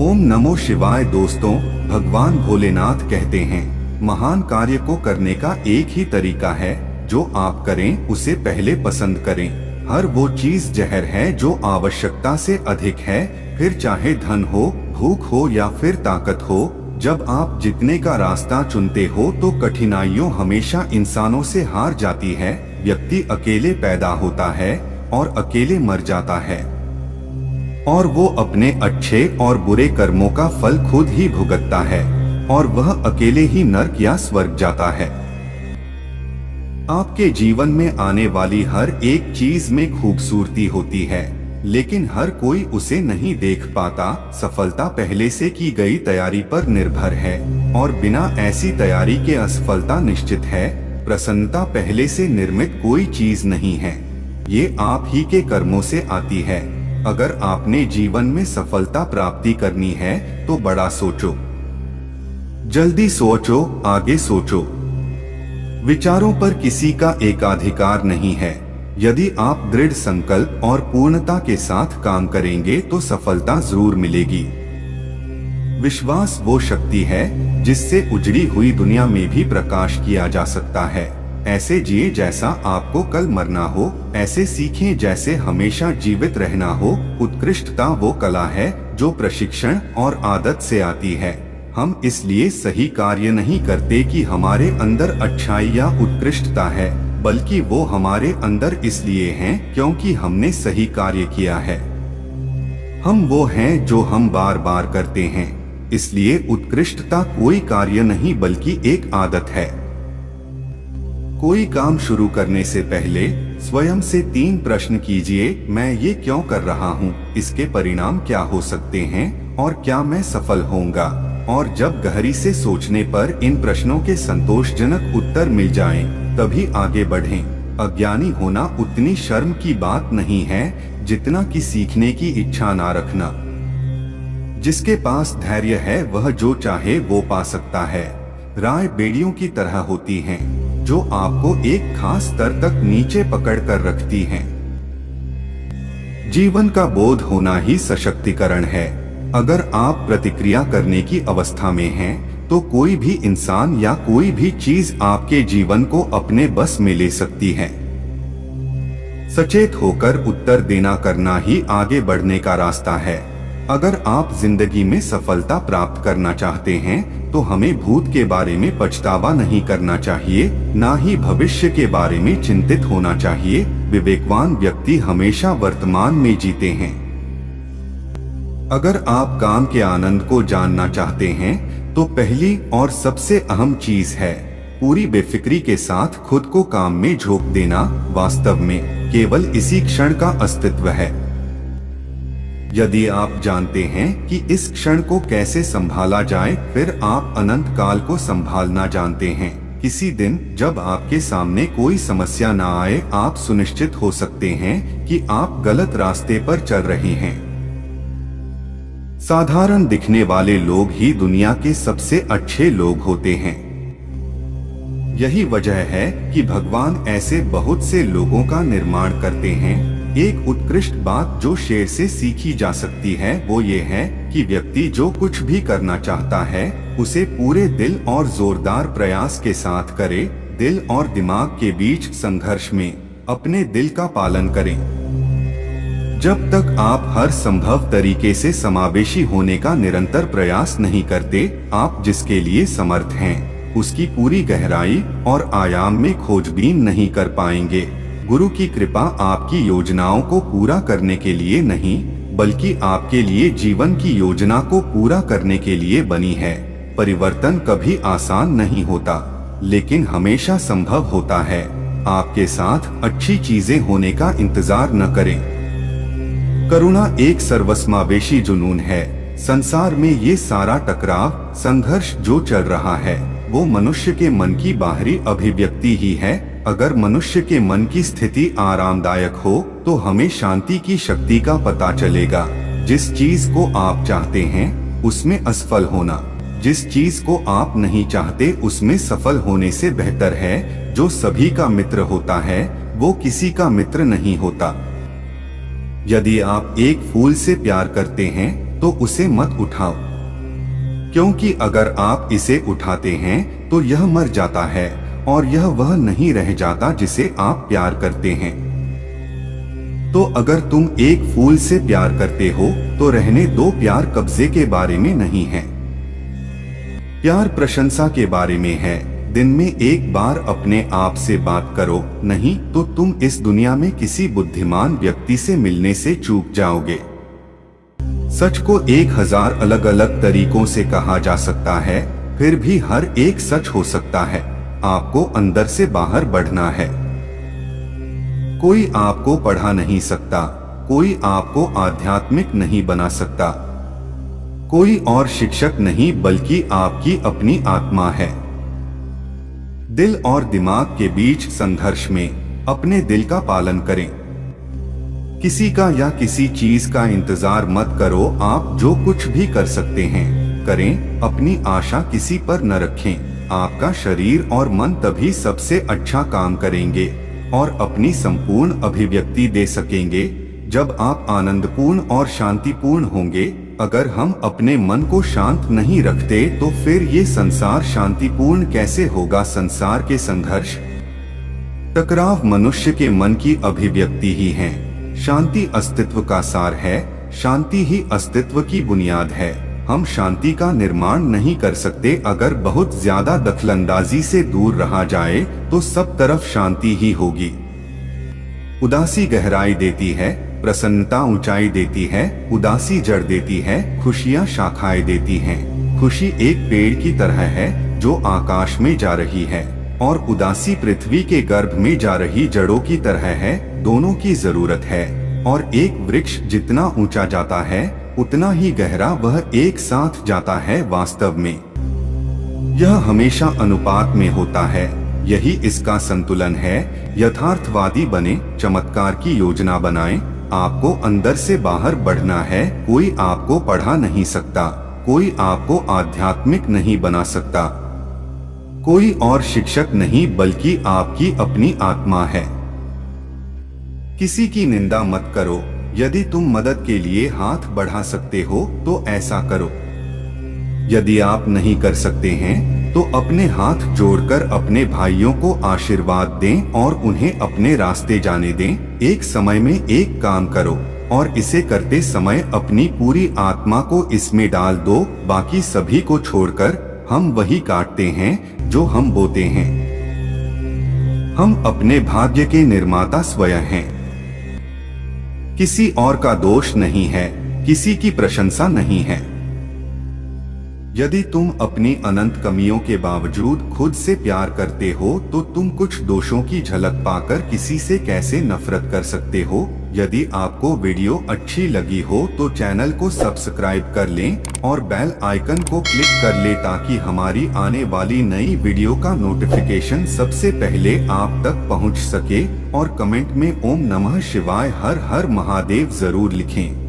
ओम नमो शिवाय। दोस्तों, भगवान भोलेनाथ कहते हैं, महान कार्य को करने का एक ही तरीका है, जो आप करें उसे पहले पसंद करें। हर वो चीज जहर है जो आवश्यकता से अधिक है, फिर चाहे धन हो, भूख हो या फिर ताकत हो। जब आप जीतने का रास्ता चुनते हो तो कठिनाइयों हमेशा इंसानों से हार जाती है। व्यक्ति अकेले पैदा होता है और अकेले मर जाता है, और वो अपने अच्छे और बुरे कर्मों का फल खुद ही भुगतता है, और वह अकेले ही नर्क या स्वर्ग जाता है। आपके जीवन में आने वाली हर एक चीज में खूबसूरती होती है, लेकिन हर कोई उसे नहीं देख पाता। सफलता पहले से की गई तैयारी पर निर्भर है, और बिना ऐसी तैयारी के असफलता निश्चित है। प्रसन्नता पहले से निर्मित कोई चीज नहीं है, ये आप ही के कर्मों से आती है। अगर आपने जीवन में सफलता प्राप्ति करनी है तो बड़ा सोचो, जल्दी सोचो, आगे सोचो। विचारों पर किसी का एकाधिकार नहीं है। यदि आप दृढ़ संकल्प और पूर्णता के साथ काम करेंगे तो सफलता जरूर मिलेगी। विश्वास वो शक्ति है जिससे उजड़ी हुई दुनिया में भी प्रकाश किया जा सकता है। ऐसे जिए जैसा आपको कल मरना हो, ऐसे सीखें जैसे हमेशा जीवित रहना हो। उत्कृष्टता वो कला है जो प्रशिक्षण और आदत से आती है। हम इसलिए सही कार्य नहीं करते कि हमारे अंदर अच्छाई या उत्कृष्टता है, बल्कि वो हमारे अंदर इसलिए हैं क्योंकि हमने सही कार्य किया है। हम वो हैं जो हम बार बार करते हैं, इसलिए उत्कृष्टता कोई कार्य नहीं बल्कि एक आदत है। कोई काम शुरू करने से पहले स्वयं से 3 प्रश्न कीजिए। मैं ये क्यों कर रहा हूँ, इसके परिणाम क्या हो सकते हैं, और क्या मैं सफल होऊंगा। और जब गहरी से सोचने पर इन प्रश्नों के संतोषजनक उत्तर मिल जाएं, तभी आगे बढ़ें। अज्ञानी होना उतनी शर्म की बात नहीं है जितना कि सीखने की इच्छा ना रखना। जिसके पास धैर्य है वह जो चाहे वो पा सकता है। राय बेड़ियों की तरह होती हैं, जो आपको एक खास स्तर तक नीचे पकड़ कर रखती हैं। जीवन का बोध होना ही सशक्तिकरण है। अगर आप प्रतिक्रिया करने की अवस्था में हैं, तो कोई भी इंसान या कोई भी चीज आपके जीवन को अपने बस में ले सकती है। सचेत होकर उत्तर देना करना ही आगे बढ़ने का रास्ता है। अगर आप जिंदगी में सफलता प्राप्त करना चाहते हैं, तो हमें भूत के बारे में पछतावा नहीं करना चाहिए, ना ही भविष्य के बारे में चिंतित होना चाहिए। विवेकवान व्यक्ति हमेशा वर्तमान में जीते हैं। अगर आप काम के आनंद को जानना चाहते हैं, तो पहली और सबसे अहम चीज है पूरी बेफिक्री के साथ खुद को काम में झोंक देना। वास्तव में केवल इसी क्षण का अस्तित्व है। यदि आप जानते हैं कि इस क्षण को कैसे संभाला जाए, फिर आप अनंत काल को संभालना जानते हैं। किसी दिन जब आपके सामने कोई समस्या ना आए, आप सुनिश्चित हो सकते हैं कि आप गलत रास्ते पर चल रहे हैं। साधारण दिखने वाले लोग ही दुनिया के सबसे अच्छे लोग होते हैं। यही वजह है कि भगवान ऐसे बहुत से लोगों का निर्माण करते हैं। एक उत्कृष्ट बात जो शेर से सीखी जा सकती है वो ये है कि व्यक्ति जो कुछ भी करना चाहता है, उसे पूरे दिल और जोरदार प्रयास के साथ करे। दिल और दिमाग के बीच संघर्ष में अपने दिल का पालन करें। जब तक आप हर संभव तरीके से समावेशी होने का निरंतर प्रयास नहीं करते, आप जिसके लिए समर्थ हैं, उसकी पूरी गहराई और आयाम में खोजबीन नहीं कर पाएंगे। गुरु की कृपा आपकी योजनाओं को पूरा करने के लिए नहीं, बल्कि आपके लिए जीवन की योजना को पूरा करने के लिए बनी है। परिवर्तन कभी आसान नहीं होता, लेकिन हमेशा संभव होता है। आपके साथ अच्छी चीजें होने का इंतजार न करें। करुणा एक सर्वसमावेशी जुनून है। संसार में ये सारा टकराव, संघर्ष जो चल रहा है, वो मनुष्य के मन की बाहरी अभिव्यक्ति ही है। अगर मनुष्य के मन की स्थिति आरामदायक हो, तो हमें शांति की शक्ति का पता चलेगा। जिस चीज को आप चाहते हैं, उसमें असफल होना, जिस चीज को आप नहीं चाहते, उसमें सफल होने से बेहतर है। जो सभी का मित्र होता है, वो किसी का मित्र नहीं होता। यदि आप एक फूल से प्यार करते हैं, तो उसे मत उठाओ, क्योंकि अगर आप इसे उठाते हैं तो यह मर जाता है और यह वह नहीं रह जाता जिसे आप प्यार करते हैं। तो अगर तुम एक फूल से प्यार करते हो तो रहने दो, प्यार कब्जे के बारे में नहीं है, प्यार प्रशंसा के बारे में है। दिन में एक बार अपने आप से बात करो, नहीं तो तुम इस दुनिया में किसी बुद्धिमान व्यक्ति से मिलने से चूक जाओगे। सच को 1000 अलग अलग तरीकों से कहा जा सकता है, फिर भी हर एक सच हो सकता है। आपको अंदर से बाहर बढ़ना है। कोई आपको पढ़ा नहीं सकता, कोई आपको आध्यात्मिक नहीं बना सकता, कोई और शिक्षक नहीं बल्कि आपकी अपनी आत्मा है। दिल और दिमाग के बीच संघर्ष में अपने दिल का पालन करें। किसी का या किसी चीज का इंतजार मत करो। आप जो कुछ भी कर सकते हैं करें, अपनी आशा किसी पर न रखें। आपका शरीर और मन तभी सबसे अच्छा काम करेंगे और अपनी संपूर्ण अभिव्यक्ति दे सकेंगे जब आप आनंदपूर्ण और शांतिपूर्ण होंगे। अगर हम अपने मन को शांत नहीं रखते तो फिर ये संसार शांतिपूर्ण कैसे होगा। संसार के संघर्ष, टकराव मनुष्य के मन की अभिव्यक्ति ही है। शांति अस्तित्व का सार है, शांति ही अस्तित्व की बुनियाद है। हम शांति का निर्माण नहीं कर सकते। अगर बहुत ज्यादा दखलंदाजी से दूर रहा जाए तो सब तरफ शांति ही होगी। उदासी गहराई देती है, प्रसन्नता ऊंचाई देती है, उदासी जड़ देती है, खुशियां शाखाएं देती हैं। खुशी एक पेड़ की तरह है जो आकाश में जा रही है और उदासी पृथ्वी के गर्भ में जा रही जड़ों की तरह है। दोनों की जरूरत है और एक वृक्ष जितना ऊंचा जाता है उतना ही गहरा वह एक साथ जाता है। वास्तव में यह हमेशा अनुपात में होता है, यही इसका संतुलन है। यथार्थवादी बने, चमत्कार की योजना बनाएं। आपको अंदर से बाहर बढ़ना है। कोई आपको पढ़ा नहीं सकता, कोई आपको आध्यात्मिक नहीं बना सकता, कोई और शिक्षक नहीं बल्कि आपकी अपनी आत्मा है। किसी की निंदा मत करो। यदि तुम मदद के लिए हाथ बढ़ा सकते हो तो ऐसा करो। यदि आप नहीं कर सकते हैं तो अपने हाथ जोड़कर अपने भाइयों को आशीर्वाद दें और उन्हें अपने रास्ते जाने दें। एक समय में एक काम करो और इसे करते समय अपनी पूरी आत्मा को इसमें डाल दो। बाकी सभी को छोड़कर हम वही काटते हैं जो हम बोते हैं। हम अपने भाग्य के निर्माता स्वयं हैं। किसी और का दोष नहीं है, किसी की प्रशंसा नहीं है। यदि तुम अपनी अनंत कमियों के बावजूद खुद से प्यार करते हो तो तुम कुछ दोषों की झलक पाकर किसी से कैसे नफरत कर सकते हो। यदि आपको वीडियो अच्छी लगी हो तो चैनल को सब्सक्राइब कर लें और बेल आइकन को क्लिक कर लें ताकि हमारी आने वाली नई वीडियो का नोटिफिकेशन सबसे पहले आप तक पहुंच सके। और कमेंट में ओम नमः शिवाय हर हर महादेव जरूर लिखें।